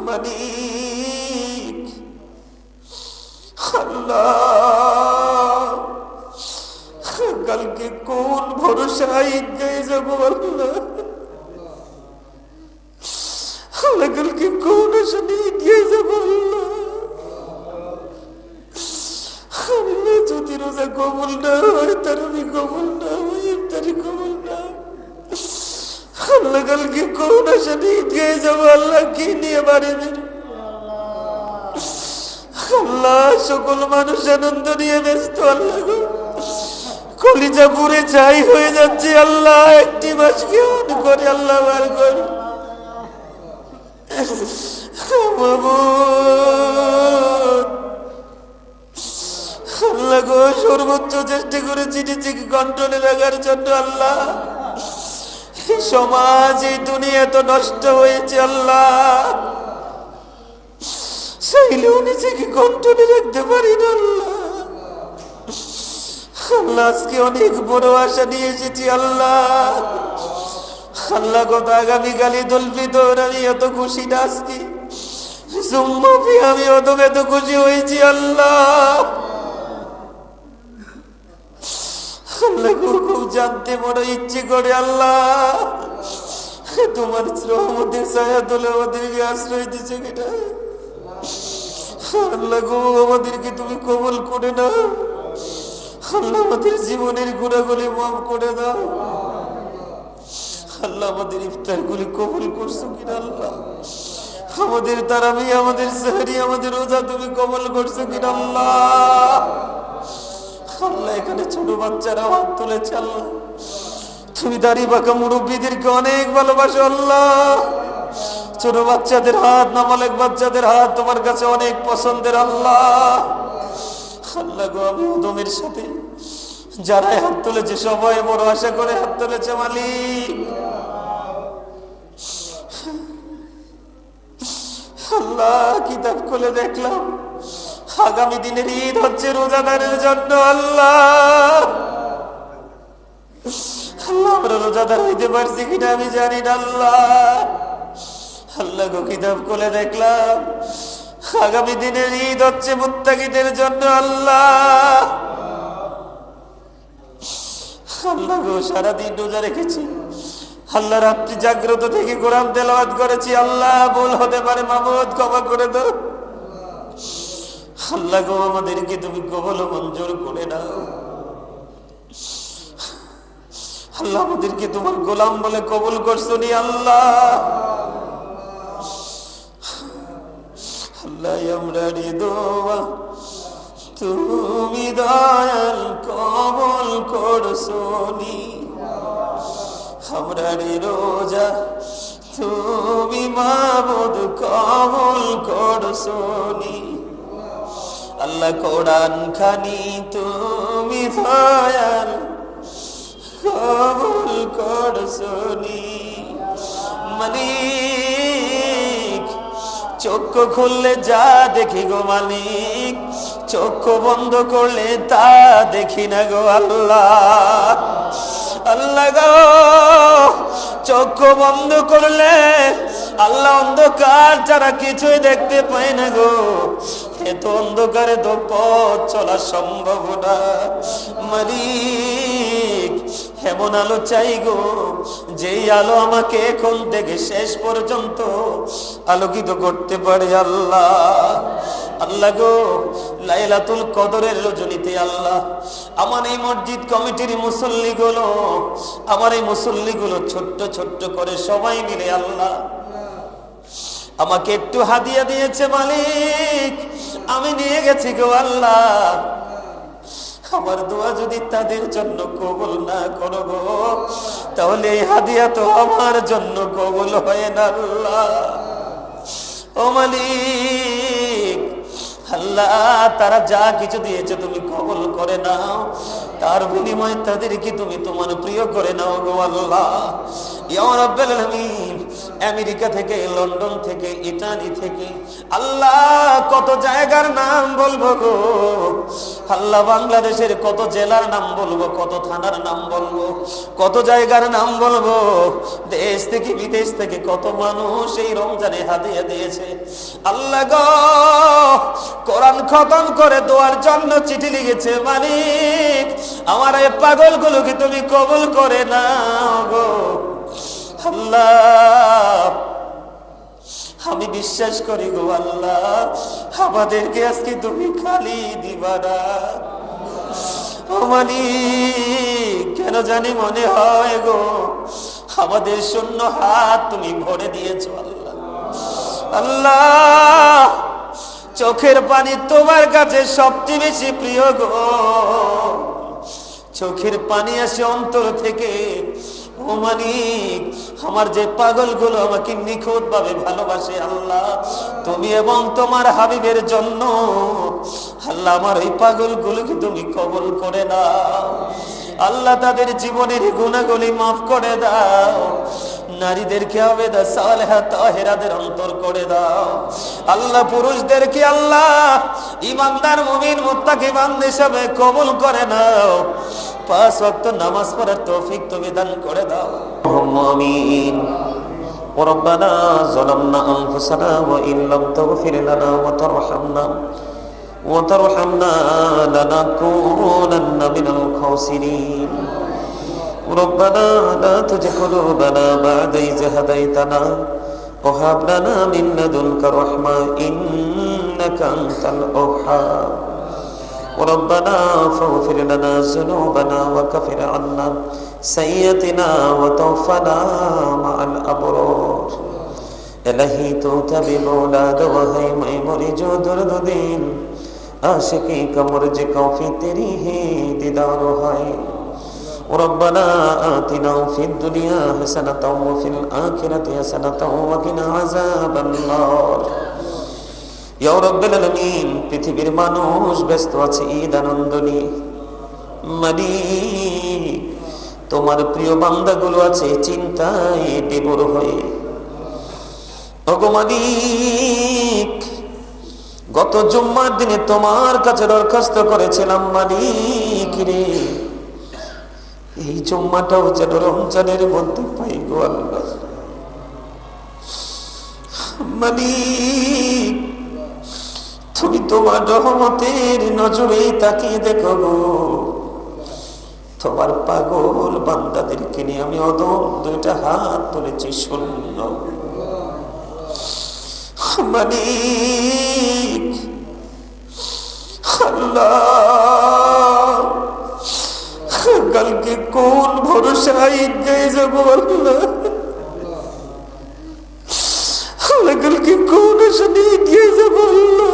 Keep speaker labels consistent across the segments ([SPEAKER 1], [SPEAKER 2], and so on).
[SPEAKER 1] মালিক আল্লাহ কালকে কোন ভরসায় ঈদগাহে যাবো আল্লাহ, কালকে কোন আশাতে ঈদগাহে যাবো আল্লাহ। যদি রোজা কবুল না হয়, তারাবি কবুল না হয়, ইফতারি কবুল না আল্লাহ, কালকে কোন আশাতে ঈদগাহে যাবো আল্লাহ, কি নিয়ে বাড়ি ফিরবো আল্লাহ। সকল মানুষ আনন্দ নিয়ে ব্যস্ত আল্লাহ, কলিজা পুরে ছাই হয়ে যাচ্ছে আল্লাহ। একটি মাস কেমন করে আল্লাহ বার করে আল্লাহ গো, সর্বোচ্চ চেষ্টা করেছি নিজেকে কন্ট্রোলে রাখার জন্য আল্লাহ। এই সমাজ, এই দুনিয়া তো নষ্ট হয়েছে আল্লাহ, চাইলেও নিজেকে কন্ট্রোলে রাখতে পারি না আল্লাহ। আল্লাহ আজকে অনেক বড় আশা নিয়ে এসেছি আল্লাহ। আল্লাহ গত আগামীকাল ঈদুল ফিতর, আমি এত খুশি না আজকে জুম্মাফি আমি এত খুশি হয়েছি আল্লাহ। আল্লাহ খুব জানতে বড় ইচ্ছে করে আল্লাহ, তোমার রহমতের ছায়া তোলে আমাদেরকে আশ্রয় দিচ্ছে কিনা আল্লাহ গো, আমাদেরকে তুমি কবুল করে নাও আল্লাহ। আমাদের জীবনের গুণাগুলি মাফ করে দাও আল্লাহ। আমাদের ইফতার গুলি কবুল করছো কিনা আল্লাহ। আমাদের তারাবি, আমাদের সেহরি, আমাদের রোজা তুমি কবুল করছো কিনা আল্লাহ। আল্লাহ এখানে ছোট বাচ্চারা হাত তুলেছে আল্লাহ, তুমি দাড়ি বাঁকা মুরব্বীদেরকে অনেক ভালোবাসো আল্লাহ। ছোট বাচ্চাদের হাত, নাবালেগ বাচ্চাদের হাত তোমার কাছে অনেক পছন্দের আল্লাহ। আল্লাহ গো, আমি উদমের সাথে যারা হাত তুলেছে সবাই বড় আশা করে হাত তুলেছে মালিক। আল্লাহ কিতাব খুলে দেখলাম আগামী দিনের ঈদ হচ্ছে রোজাদারের জন্য আল্লাহ। আল্লাহ আমরা রোজাদার হইতে পারছি কিনা আমি জানি না আল্লাহ। আল্লাহ গো, কিতাব খুলে দেখলাম আগামী দিনের ঈদ হচ্ছে মুত্তাকিদের জন্য আল্লাহ। আল্লাহ গো, সারাদিন রোজা রেখেছি আল্লাহ, রাত্রি জাগ্রত থেকে কোরআন তেলাওয়াত করেছি আল্লাহ। ভুল হতে পারে মাবুদ, ক্ষমা করে দাও আল্লাহ গো। আমাদেরকে তুমি কবুল মঞ্জুর করে নাও আল্লাহ। আমাদেরকে তোমার গোলাম বলে কবুল করছো নি আল্লাহ। আল্লাহ আমরা দোয়া তুমি দয়াল কবুল করছো নি, আমরা রোজা তুমি মাবুদ কবুল করছো নি আল্লাহ। কোরআন খানি তুমি দয়াল কবুল করছো নি মালিক। চক্ষু খুললে যা দেখি গো মালিক, চক্ষু বন্ধ করলে তা দেখি না গো আল্লাহ। আল্লাহ গো, চক্ষু বন্ধ করলে আল্লাহ অন্ধকার ছাড়া কিছুই দেখতে পাই না গো। এত অন্ধকারে তো পথ চলা সম্ভব না মালিক। এমন আলো চাই গো, যেই আলো আমাকে এখন থেকে শেষ পর্যন্ত আলোকিত করতে পারে আল্লাহ। আল্লাহ গো, লাইলাতুল কদরের রজনীতে আল্লাহ আমার এই মসজিদ কমিটির মুসল্লিগুলো, আমার এই মুসল্লিগুলো ছোট্ট ছোট্ট করে সবাই মিলে আল্লাহ আমাকে একটু হাদিয়া দিয়েছে মালিক, আমি নিয়ে গেছি গো আল্লাহ। আমার দোয়া যদি তাদের জন্য কবুল না করো গো, তাহলে এই হাদিয়া তো আমার জন্য কবুল হয় না আল্লাহ। ও মালিক আল্লাহ, তারা যা কিছু দিয়েছে তুমি কবুল করে নাও, তার বিনিময়ে তাদেরকে তুমি তোমার প্রিয় করে নাও গো আল্লাহ। ইয়া রাব্বাল আলামিন, আমেরিকা থেকে, লন্ডন থেকে, ইটালি থেকে, আল্লাহ কত জায়গার নাম বলবো গো আল্লাহ, বাংলাদেশের কত জেলার নাম বলবো, কত থানার নাম বলবো, কত জায়গার নাম বলবো। দেশ থেকে বিদেশ থেকে কত মানুষ এই রমজানে হাদিয়া দিয়েছে। আল্লাহ গো, কোরআন খতম করে দোয়ার জন্য চিঠি লিখেছে, মালিক আমার এই পাগলগুলোকে তুমি কবুল করে নাও গো আল্লাহ। আমি বিশ্বাস করি গো আল্লাহ, আমাদেরকে আজকে তুমি খালি দিবা না। ও মালিক, কেন জানি মনে হয় গো আমাদের শূন্য হাত তুমি ভরে দিয়েছো আল্লাহ। আল্লাহ, চোখের পানি তোমার কাছে সবচেয়ে বেশি প্রিয় গো। চোখের পানি আসে অন্তর থেকে। ও মালিক, আমার যে পাগলগুলো আমাকে নিখুঁত ভাবে ভালোবাসে আল্লাহ, তুমি এবং তোমার হাবিবের জন্য আল্লাহ আমার ওই পাগলগুলোকে তুমি কবুল করে নাও আল্লাহ। তাদের জীবনের গুনাহগুলি মাফ করে দাও। নারীদেরকে আবেদা সালেহা তাহেরাদের অন্তর করে দাও আল্লাহ। পুরুষদেরকে আল্লাহ ইমানদার মুমিন মুত্তাকি বান্দা হিসেবে কবুল করে নাও। 5 ওয়াক্ত নামাজ পড়ার তৌফিক তুমি দান করে দাও। আমিন। রব্বানা যালামনা আনফুসানা ওয়া ইন লাম তাগফির লানা ওয়া তারহামনা লানাকুনান্না মিনাল খাসিরিন। ربنا لا تزغ قلوبنا بعد إذ هديتنا وهب لنا من لدنك رحمة إنك أنت الوهاب. ربنا فاغفر لنا ذنوبنا وكفر عنا سيئاتنا وتوفنا مع الأبرار. إلهي توتبي مولاد وهي ميموري جو درد دين आशिकी कमर जे कौफी तेरी ही दीदार है. रब्बना आतिना फिद दुनिया हसनतौ व फिल आखिरति हसनतौ व किना আযাবান নার. ইয়া রাব্বুল আলামিন, পৃথিবীর মানুষ ব্যস্ত আছে ঈদ আনন্দ নিয়ে। মালিক, তোমার প্রিয় বান্দাগুলো আছে চিন্তায় বিভোর হয়ে। ওগো মালিক, গত জুম্মার দিনে তোমার কাছে দরখাস্ত করেছিলাম, মালিক রে এই জুম্মাটাও যেন রমজানের মধ্যে পাই গো আল্লাহ। মালিক, তুমি তোমার রহমতের নজরে তাকিয়ে দেখো গো, তোমার পাগল বান্দাদেরকে নিয়ে আমি অদম দুইটা হাত তুলেছি শূন্য। মালিক আল্লাহ, কালকে কোন ভরসায় ঈদগাহে যাব আল্লাহ, কালকে কোন আশায় ঈদগাহে যাব আল্লাহ।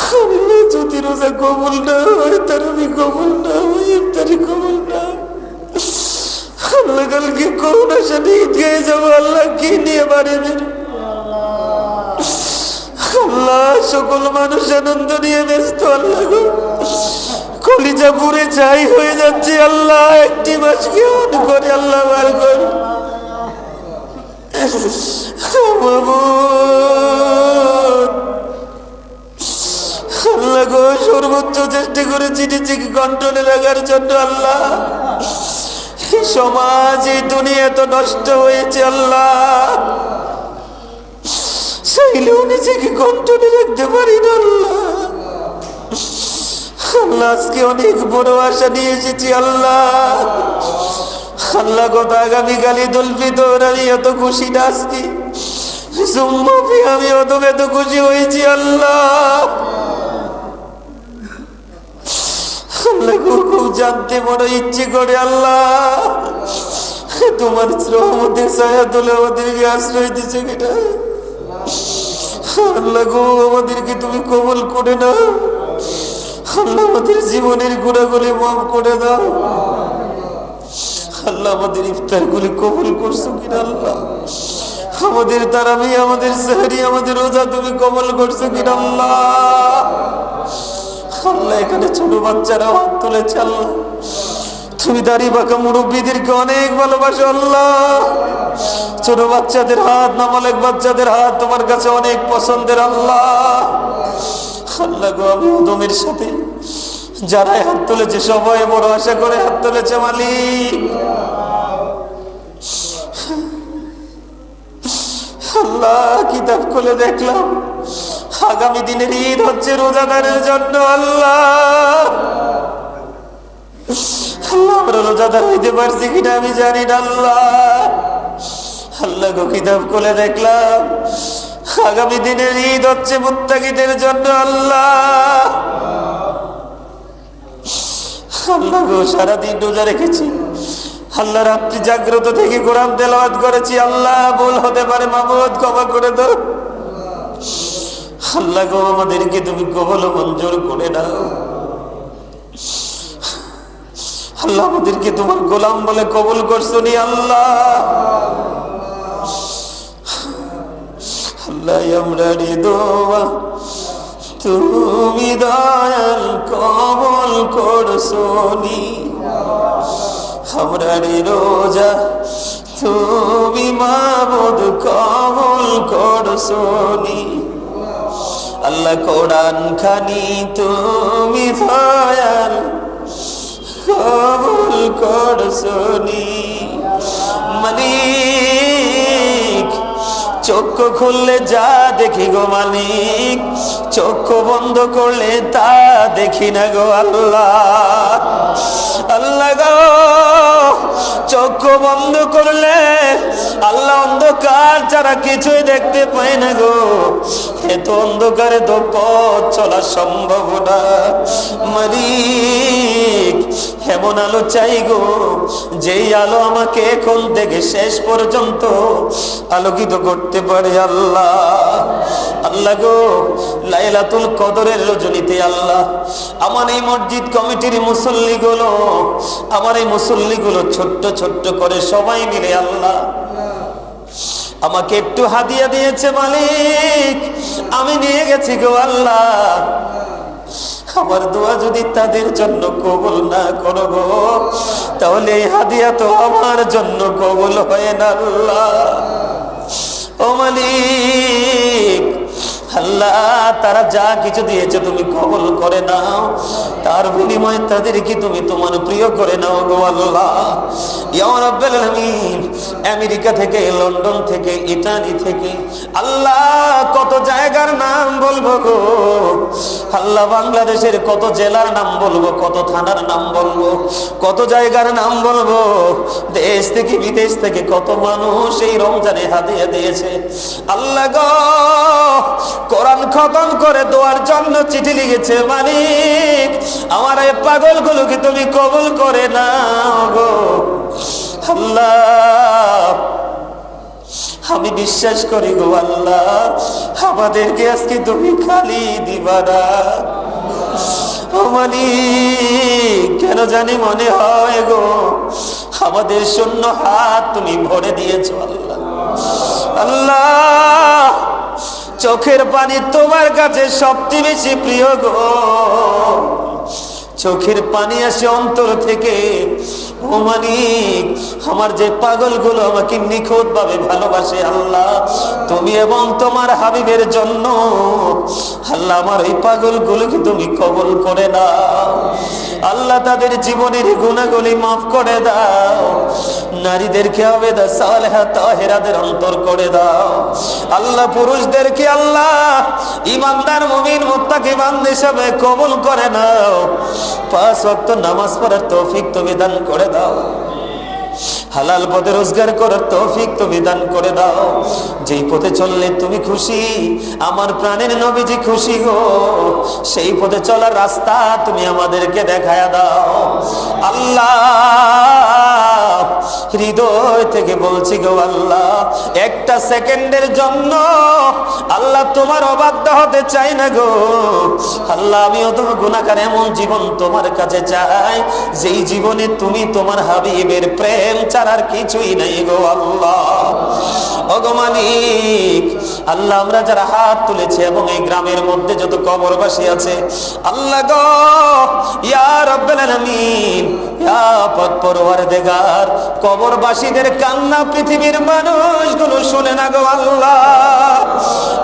[SPEAKER 1] আল্লাহ, যদি রোজা কবুল না হয়, তারাবি কবুল না হয়, ইফতারি কবুল না আল্লাহ, কালকে কোন আশায় ঈদগাহে যাব আল্লাহ, কি নিয়ে বাড়ি বেরো আল্লাহ। সকল মানুষ আনন্দ নিয়ে ব্যস্ত আল্লাহ গো, কলিজা পুরে ছাই হয়ে যাচ্ছে আল্লাহ। একটি মাসকে অন করে আল্লাহ বার কর আল্লাহ গো, সর্বোচ্চ চেষ্টা করেছি নিজেকে কন্ট্রোলে রাখার জন্য আল্লাহ। সমাজ এই দুনিয়া তো নষ্ট হয়েছে আল্লাহ, চাইলেও নিজেকে কন্ট্রোলে রাখতে পারি না আল্লাহ। আল্লাহ, আজকে অনেক বড় আশা নিয়ে এসেছি আল্লাহ। আল্লাহ, গত আগামীকাল ঈদুল ফিতর, আমি এত খুশি না আজকে আমি এত খুশি হয়েছি আল্লাহ। আল্লাহ, খুব জানতে বড় ইচ্ছে করে আল্লাহ, তোমার রহমতের ছায়া তুলে আমাদেরকে আশ্রয় দিচ্ছে কিনা আল্লাহ গো, আমাদেরকে তুমি কবুল করে নাও আল্লাহ। আমাদের জীবনের গুনাহগুলি মাফ করে দাও আল্লাহ। আমাদের ইফতারগুলি কবুল করছো কিনা আল্লাহ। আমাদের তারাবি, আমাদের সেহরি, আমাদের রোজা তুমি কবুল করছো কিনা আল্লাহ। আল্লাহ, এখানে ছোট বাচ্চারা হাত তুলেছে আল্লাহ, তুমি দাড়ি বাঁকা মুরব্বীদেরকে অনেক ভালোবাসো আল্লাহ। ছোট বাচ্চাদের হাত, নাবালেগ বাচ্চাদের হাত তোমার কাছে অনেক পছন্দের আল্লাহ। আল্লাহ গো, আমি উদমের সাথে যারাই হাত তুলেছে সবাই বড় আশা করে হাত তুলেছে মালিক। আল্লাহ কিতাব খুলে দেখলাম আগামী দিনের ঈদ হচ্ছে রোজাদারের জন্য। আল্লাহ আমরা রোজাদার হইতে পারছি কিনা আমি জানি না আল্লাহ। আল্লাহ গো, কিতাব খুলে দেখলাম আগামী দিনের ঈদ হচ্ছে মুত্তাকিদের জন্য। আল্লাহ আল্লাহ গো, সারাদিন রোজা রেখেছি আল্লাহ, রাত্রি জাগ্রত থেকে কোরআন তেলাওয়াত করেছি আল্লাহ, ভুল হতে পারে মামুদ ক্ষমা করে দাও। আল্লাহ গো, আমাদেরকে তুমি কবুল মঞ্জুর করে দাও। আল্লাহ আমাদেরকে তোমার গোলাম বলে কবুল করছো নি আল্লাহ। আল্লাহ আমরা দোয়া তুমি দয়াল কবুল করছো নি, আমরা রোজা তুমি মাবুদ কবুল করছো নি। আল্লাহ কোরআন খানি তুমি দয়াল কবুল করছো নি। মালিক চক্ষু খুললে যা দেখি গো মালিক, চক্ষু বন্ধ করলে তা দেখি না গো আল্লাহ। আল্লাহ গো, চক্ষু বন্ধ করলে আল্লাহ অন্ধকার ছাড়া কিছুই দেখতে পাই না গো। এত অন্ধকারে তো পথ চলা সম্ভব না মালিক। এমন আলো চাই গো, যেই আলো আমাকে এখন থেকে শেষ পর্যন্ত আলোকিত করতে পারে আল্লাহ। আল্লাহ গো, লাইলাতুল কদরের রজনীতে আল্লাহ আমার এই মসজিদ কমিটির মুসল্লিগুলো, আমার এই মুসল্লিগুলো ছোট্ট ছোট্ট করে সবাই মিলে আল্লাহ আমাকে একটু হাদিয়া দিয়েছে মালিক, আমি নিয়ে গেছি গো আল্লাহ। আমার দোয়া যদি তাদের জন্য কবুল না করো গো, তাহলে এই হাদিয়া তো আমার জন্য কবুল হয় না আল্লাহ। ও মালিক আল্লাহ, তারা যা কিছু দিয়েছে তুমি কবুল করে নাও, তার বিনিময়ে তাদেরকে তুমি তোমার প্রিয় করে নাও গো আল্লাহ। ইয়া রাব্বুল আলামিন, আমেরিকা থেকে, লন্ডন থেকে, ইতালি থেকে আল্লাহ কত জায়গার নাম বলবো গো আল্লাহ, বাংলাদেশের কত জেলার নাম বলবো, কত থানার নাম বলবো, কত জায়গার নাম বলবো। দেশ থেকে বিদেশ থেকে কত মানুষ এই রমজানে হাদিয়া দিয়েছে আল্লাহ গো। কোরআন খতম করে দোয়ার জন্য চিঠি লিখেছে মালিক, আমার এই পাগলগুলোকে তুমি কবুল করে নাও গো আল্লাহ। আমি বিশ্বাস করি গো আল্লাহ, আমাদেরকে আজকে তুমি খালি দিবা না। ও মালিক, কেন জানি মনে হয় গো আমাদের শূন্য হাত তুমি ভরে দিয়েছো আল্লাহ। আল্লাহ চোখের পানি তোমার কাছে সবচেয়ে বেশি প্রিয় গো, চোখের পানি আসে অন্তর থেকে। ও মালিক, আমার যে পাগলগুলো আমাকে নিখুঁত ভাবে ভালোবাসে আল্লাহ, তুমি এবং তোমার হাবিবের জন্য আল্লাহ আমার এই পাগলগুলোকে তুমি কবুল করে নাও আল্লাহ। তাদের জীবনের গুনাহগুলি মাফ করে দাও, নারীদেরকে আবেদা সালেহা তাহেরাদের অন্তর করে দাও আল্লাহ। পুরুষদেরকে আল্লাহ ঈমানদার মুমিন মুত্তাকি বান্দা হিসেবে কবুল করে নাও। 5 ওয়াক্ত নামাজ পড়ার তৌফিক তুমি দান করে দাও, হালাল পথে রোজগার করার তৌফিক তুমি দান করে দাও। যেই পথে চললে তুমি খুশি, আমার প্রাণের নবীজি খুশি গো, সেই পথে চলার রাস্তা তুমি আমাদেরকে দেখায়া দাও আল্লাহ। হৃদয় থেকে বলছি গো আল্লাহ, একটা সেকেন্ডের জন্য আল্লাহ তোমার অবাধ্য হতে চাই না গো আল্লাহ। আমিও তো গুনাহগার, এমন জীবন তোমার কাছে চাই যেই জীবনে তুমি তোমার হাবিবের প্রেম ছাড়ার কিছুই নাই গো আল্লাহ। ওগো মালিক, আল্লাহ আমরা যারা হাত তুলেছে এবং এই গ্রামের মধ্যে যত কবরবাসী আছে আল্লাহ গো ইয়া রাব্বাল আলামিন ইয়া পাক পরওয়ারদিগার, কবরবাসীদের কান্না পৃথিবীর মানুষগুলো শুনে না গো আল্লাহ।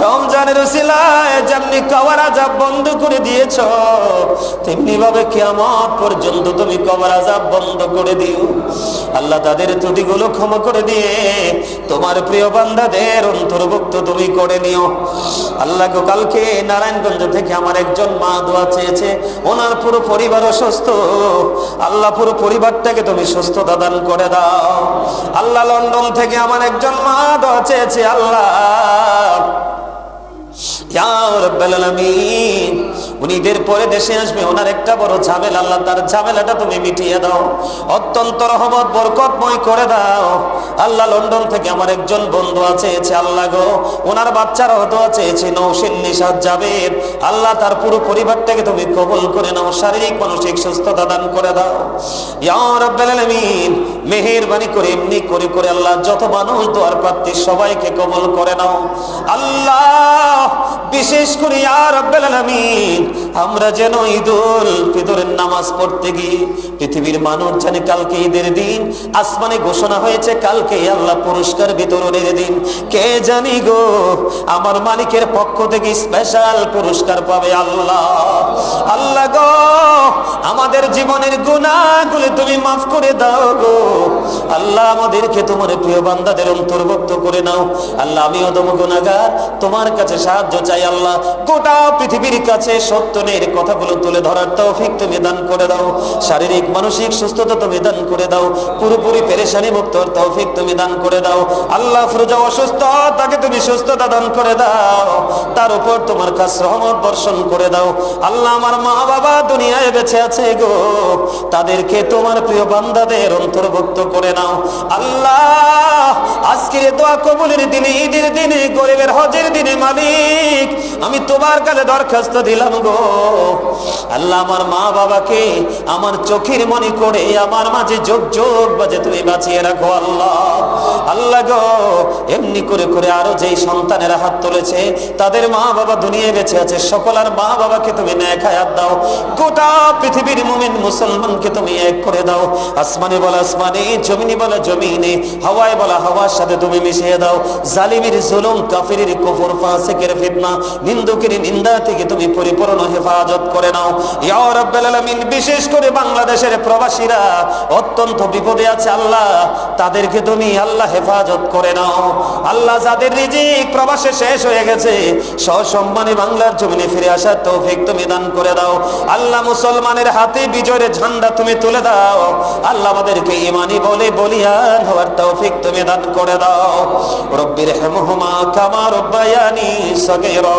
[SPEAKER 1] রমজানের উসিলায় যেমনি কবর আযাব বন্ধ করে দিয়েছ, তেমনি ভাবে কিয়ামত পর্যন্ত তুমি কবর আযাব বন্ধ করে দিও আল্লাহ। তাদের ত্রুটিগুলো ক্ষমা করে দিয়ে তোমার প্রিয় বান্দাদের অন্তর্ভুক্ত তুমি করে নিও আল্লাহ গো। কালকে নারায়ণগঞ্জ থেকে আমার একজন মা দোয়া চেয়েছে, ওনার পুরো পরিবার অসুস্থ আল্লাহ, পুরো পরিবারটাকে তুমি সুস্থতা দান করে দাও আল্লাহ। লন্ডন থেকে আমার একজন মা দোয়া চেয়েছে আল্লাহ, ইয়া রাব্বাল আলামিন উনি ঈদের পরে দেশে আসবে, ওনার একটা বড় ঝামেলা আল্লাহ, তার ঝামেলাটা তুমি মিটিয়ে দাও, অত্যন্ত রহমত বরকতময় করে দাও আল্লাহ। লন্ডন থেকে আমার একজন বন্ধু আছে আল্লাহ গো, ওনার বাচ্চারাও দোয়া চেয়েছে নওশিন নিশাত জাবেদ আল্লাহ, তার পুরো পরিবারটাকে তুমি কবুল করে নাও, শারীরিক মানসিক সুস্থতা দান করে দাও ইয়া রাব্বাল আলামিন। মেহেরবানি করে এমনি করে করে আল্লাহ যত মানুষ দোয়ার প্রার্থী সবাইকে কবুল করে নাও আল্লাহ। বিশেষ করে ইয়া রাব্বাল আলামিন আমরা যেন ঈদুল ফিতরের নামাজ পড়তে গিয়ে পৃথিবীর মানুষ জানে কালকে ঈদের দিন, আসমানে ঘোষণা হয়েছে কালকে আল্লাহ পুরস্কার বিতরণের দিন, কে জানি গো আমার মালিকের পক্ষ থেকে স্পেশাল পুরস্কার পাবে আল্লাহ। আল্লাহ গো আমাদের জীবনের গুনাহগুলো তুমি মাফ করে দাও গো আল্লাহ, আমাদেরকে তোমার প্রিয় বান্দাদের অন্তর্ভুক্ত করে নাও আল্লাহ। আমি অদম গুনাহগার, তোমার কাছে সাহায্য চাই আল্লাহ। গোটা পৃথিবীর কাছে সত্যের কথাগুলো তুলে ধরার তৌফিক তুমি দান করে দাও, শারীরিক মানসিক সুস্থতা তুমি দান করে দাও, পুরোপুরি পেরেশানি মুক্ত তৌফিক তুমি দান করে দাও আল্লাহ। ফিরোজা অসুস্থ, তাকে তুমি সুস্থতা দান করে দাও, তার উপর তোমার কাছ রহমত বর্ষণ করে দাও আল্লাহ। আমার মা বাবা দুনিয়ায় বেঁচে আছে গো, তাদেরকে তোমার প্রিয় বান্দাদের অন্তর্ভুক্ত করে নাও আল্লাহ। আজকের দোয়া কবুলের দিনে, ঈদের দিনে, গরিবের হজের দিনে মালিক আমি তোমার কাছে দরখাস্ত দিলাম গো আল্লাহ, আমার মা বাবাকে আমার চোখের মনি করে আমার মাঝে যোগ যোগ বাজে তুমি বাঁচিয়ে রাখো আল্লাহ। আল্লাহ গো এমনি করে করে আরো যেই সন্তানেরা হাত তুলেছে তাদের মা বাবা দুনিয়ায় বেঁচে আছে, সকলের মা বাবাকে তুমি নেক হায়াত দাও, গোটা পৃথিবীর মুমিন মুসলমানকে তুমি এক করে দাও, আসমানে বলা আসমানে, জমিনে বলা জমিনে, হাওয়ায় বলা হাওয়ার সাথে তুমি মিশিয়ে দাও। জালিমের জুলুম, কাফিরের কুফর, ফাসিকের ফিতনা, নিন্দুকের নিন্দা থেকে তুমি পরিপূর্ণ হেফাজত করে নাও ইয়া রাব্বাল আলামিন। বিশেষ করে বাংলাদেশের প্রবাসীরা অত্যন্ত বিপদে আছে আল্লাহ, তাদেরকে তুমি আল্লাহ হেফাজত করে নাও আল্লাহ। যাদের রিজিক প্রবাসে শেষ হয়ে গেছে সসম্মানে বাংলার জমিনে ফিরে আসার তৌফিক তুমি দান করে দাও আল্লাহ। মুসলমানের হাতে বিজয়ের ঝান্ডা তুমি তুলে দাও আল্লাহ, আমাদেরকে ঈমানি বলে বলিয়ান হওয়ার তৌফিক তুমি দান করে দাও। রব্বির রহমহুমা কামা রব্বায়ানি সগীরা।